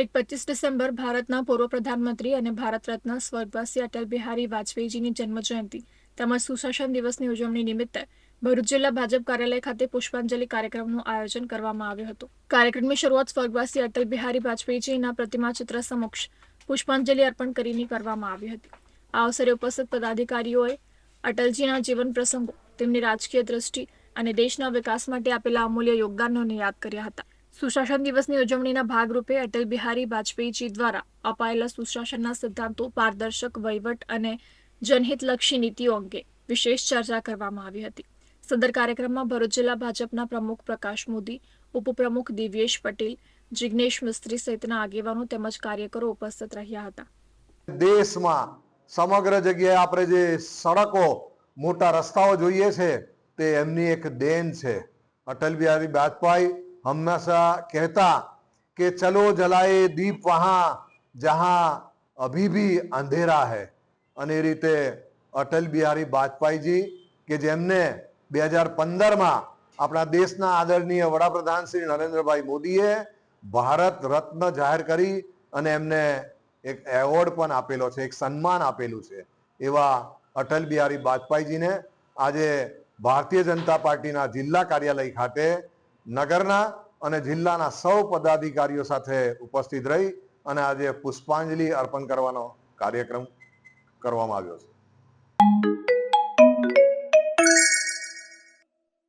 તારીખ 25 ડિસેમ્બર ભારતના પૂર્વ પ્રધાનમંત્રી અને ભારત રત્ન સ્વર્ગવાસી અટલ બિહારી વાજપેયીજીની જન્મજયંતિ તેમજ સુશાસન દિવસની ઉજવણી નિમિત્તે ભરૂચ જિલ્લા ભાજપ કાર્યાલય ખાતે પુષ્પાંજલિ કાર્યક્રમનું આયોજન કરવામાં આવ્યું હતું। કાર્યક્રમની શરૂઆત સ્વર્ગવાસી અટલ બિહારી વાજપેયીજીના પ્રતિમા ચિત્ર સમક્ષ પુષ્પાંજલિ અર્પણ કરીને કરવામાં આવી હતી। આ અવસરે ઉપસ્થિત પદાધિકારીઓએ અટલજીના જીવન પ્રસંગો, તેમની રાજકીય દ્રષ્ટિ અને દેશના વિકાસ માટે આપેલા અમૂલ્ય યોગદાનોને યાદ કર્યા હતા। સુશાસન દિવસની ઉજવણીના ભાગરૂપે અટલ બિહારી વાજપેયીજી દ્વારા અપાયેલા સુશાસનના સિદ્ધાંતો, પારદર્શક વહીવટ અને જનહિતલક્ષી નીતિઓ અંગે વિશેષ ચર્ચા કરવામાં આવી હતી। સદર કાર્યક્રમમાં ભરૂચ જિલ્લા ભાજપના પ્રમુખ પ્રકાશ મોદી, ઉપપ્રમુખ દિવ્યેશ પટેલ, જિગ્નેશ મિસ્ત્રી સહિતના આગેવાનો તેમજ કાર્યકરો ઉપસ્થિત રહ્યા હતા। દેશમાં સમગ્ર જગ્યાએ આપણે જે સડકો, મોટા રસ્તાઓ જોઈએ છે તે એમની એક દેન છે। અટલ બિહારી વાજપેયી હંમેશા કહેતા કે ચલો જલાએ દીપ વહાં જહાં અભી ભી અંધેરા है। અને એ રીતે અટલ બિહારી વાજપેયીજી કે જેમને 2015માં આપણા દેશના આદરણીય વડાપ્રધાન શ્રી નરેન્દ્રભાઈ મોદીએ ભારત રત્ન જાહેર કરી અને એમને એક એવોર્ડ પણ આપેલો છે, એક સન્માન આપેલું છે। એવા અટલ બિહારી વાજપેયીજીને આજે ભારતીય જનતા પાર્ટીના જિલ્લા કાર્યાલય ખાતે નગરના અને જિલ્લાના સૌ પદાધિકારીઓ સાથે ઉપસ્થિત રહી અને આજે પુષ્પાંજલિ અર્પણ કરવાનો કાર્યક્રમ કરવામાં આવ્યો છે।